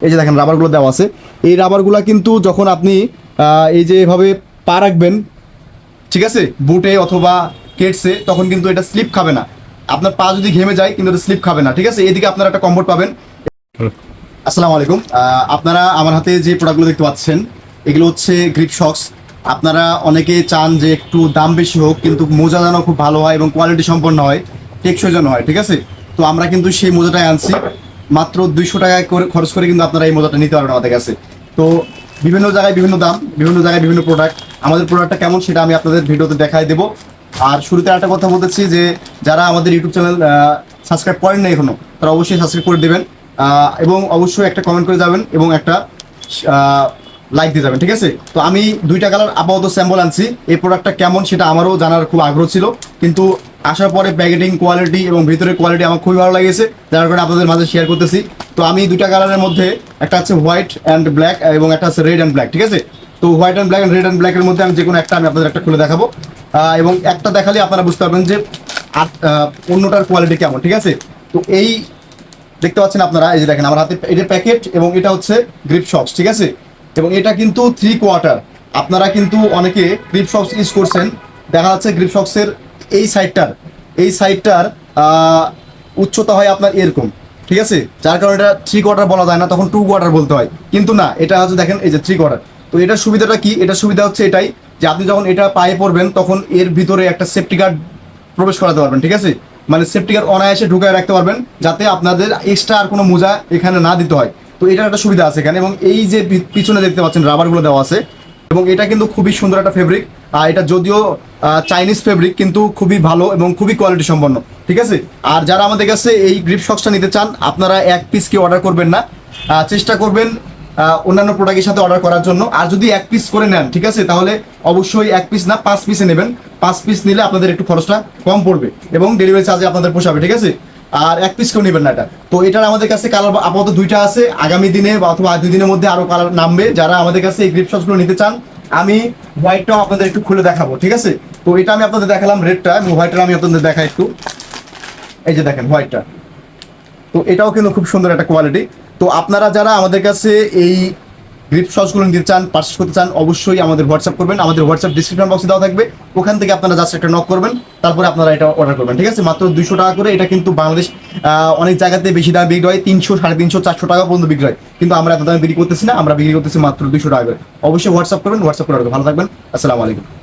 এই যে দেখেন রাবারগুলো দেওয়া আছে। এই রাবারগুলো কিন্তু যখন আপনি এই যে এভাবে পা রাখবেন, ঠিক আছে, বুটে অথবা কেটসে, তখন কিন্তু এটা স্লিপ খাবে না। আপনার পা যদি ঘেমে যায় কিন্তু এটা স্লিপ খাবে না, ঠিক আছে। এদিকে আপনারা একটা কমফোর্ট পাবেন। আসসালামু আলাইকুম। আপনারা আমার হাতে যে প্রোডাক্টগুলো দেখতে পাচ্ছেন এগুলো হচ্ছে গ্রিপ শক্স। আপনারা অনেকে চান যে একটু দাম বেশি হোক কিন্তু মোজা যেন খুব ভালো হয় এবং কোয়ালিটি সম্পন্ন হয়, টেকসই যেন হয়, ঠিক আছে। তো আমরা কিন্তু সেই মোজাটাই আনছি। মাত্র 200 টাকা করে খরচ করে কিন্তু আপনারা এই মোজাটা নিতে পারবেন আমাদের কাছে। তো বিভিন্ন জায়গায় বিভিন্ন দাম, বিভিন্ন জায়গায় বিভিন্ন প্রোডাক্ট। আমাদের প্রোডাক্টটা কেমন সেটা আমি আপনাদের ভিডিওতে দেখাই দেবো। আর শুরুতে একটা কথা বলতেছি যে যারা আমাদের ইউটিউব চ্যানেল সাবস্ক্রাইব করেন না এখনো, তারা অবশ্যই সাবস্ক্রাইব করে দেবেন এবং অবশ্যই একটা কমেন্ট করে যাবেন এবং একটা লাইক দিয়ে যাবেন, ঠিক আছে। তো আমি 2টা কালার আপাতত স্যাম্পল আনছি। এই প্রোডাক্টটা কেমন সেটা আমারও জানার খুব আগ্রহ ছিল, কিন্তু আসার পরে প্যাকেটিং কোয়ালিটি এবং ভিতরের কোয়ালিটি আমার খুবই ভালো লেগেছে, যার কারণে আপনাদের মাঝে শেয়ার করতেছি। তো আমি 2টা কালারের মধ্যে একটা আছে হোয়াইট অ্যান্ড ব্ল্যাক এবং একটা আছে রেড অ্যান্ড ব্ল্যাক, ঠিক আছে। তো white and black red and ব্ল্যাকের মধ্যে আমি যে কোনো একটা আমি আপনাদের একটা খুলে দেখাবো এবং একটা দেখালে আপনারা বুঝতে পারবেন যে অন্যটার কোয়ালিটি কেমন, ঠিক আছে। তো এই দেখতে পাচ্ছেন আপনারা, এই যে দেখেন আমার হাতে এটা প্যাকেট এবং এটা হচ্ছে গ্রিপ শক্স, ঠিক আছে। এবং এটা কিন্তু 3/4। আপনারা কিন্তু অনেকে গ্রিপ শক্স ইউজ করছেন, দেখা যাচ্ছে গ্রিপ শক্সের এই সাইডটার উচ্চতা হয় আপনার এরকম, ঠিক আছে। যার কারণে এটা 3/4 বলা যায় না, তখন 2/4 বলতে হয়। কিন্তু না, এটা হচ্ছে দেখেন এই যে 3/4। তো এটার সুবিধাটা কি? এটার সুবিধা হচ্ছে এটাই যে আপনি যখন এটা পায়ে পড়বেন তখন এর ভিতরে একটা সেফটি গার্ড প্রবেশ করাতে পারবেন, ঠিক আছে। মানে সেফটি গার্ড অনায়াসে ঢুকায় রাখতে পারবেন যাতে আপনাদের এক্সট্রা আর কোনো মোজা এখানে না দিতে হয়। তো এটার একটা সুবিধা আছে এখানে। এবং এই যে পিছনে দেখতে পাচ্ছেন রাবারগুলো দেওয়া আছে, এবং এটা কিন্তু খুবই সুন্দর একটা ফেব্রিক। এটা যদিও চাইনিজ ফেব্রিক কিন্তু খুবই ভালো এবং খুবই কোয়ালিটি সম্পন্ন, ঠিক আছে। আর যারা আমাদের কাছে এই গ্রিপ শক্সটা নিতে চান, আপনারা এক পিস কি অর্ডার করবেন না, চেষ্টা করবেন অন্যান্য প্রোডাক্টের সাথে অর্ডার করার জন্য। আর যদি এক পিস করে নেন, ঠিক আছে, তাহলে অবশ্যই এক পিস না 5 পিসে নেবেন। 5 পিস নিলে আপনাদের একটু খরচটা কম পড়বে এবং ডেলিভারি চার্জে আপনাদের পোষাবে, ঠিক আছে। আর এক পিস কেউ নেবেন না এটা। তো এটার আমাদের কাছে কালার আপাতত 2টা আছে, আগামী দিনে বা অথবা 2 দিনের মধ্যে আরো কালার নামবে। যারা আমাদের কাছে এই গ্রিপ শক্সগুলো নিতে চান, আমি হোয়াইটটাও আপনাদের একটু খুলে দেখাবো, ঠিক আছে। তো এটা আমি আপনাদের দেখালাম রেডটা, এবং হোয়াইটটা আমি আপনাদের দেখাই একটু। এই যে দেখেন হোয়াইটটা, তো এটাও কিন্তু খুব সুন্দর একটা কোয়ালিটি। তো আপনারা যারা আমাদের কাছে এই গ্রিপ শক্সগুলো নিতে চান, পারচেস করতে চান, অবশ্যই আমাদের হোয়াটসঅ্যাপ করবেন। আমাদের হোয়াটসঅ্যাপ ডিসক্রিপশন বক্সে দেওয়া থাকবে, ওখান থেকে আপনারা জাস্ট একটা নক করবেন, তারপরে আপনারা এটা অর্ডার করবেন, ঠিক আছে। মাত্র 200 টাকা করে। এটা কিন্তু বাংলাদেশ অনেক জায়গাতে বেশি দামে বিক্রি হয়, 300, 350, 400 টাকা পর্যন্ত বিক্রি হয়, কিন্তু আমরা এত দামে বিক্রি করতেছি না, আমরা বিক্রি করতেছি মাত্র 200 টাকা করে। অবশ্যই হোয়াটসঅ্যাপ করবেন, হোয়াটসঅ্যাপ করে রাখবেন। ভালো থাকবেন, আসসালামু আলাইকুম।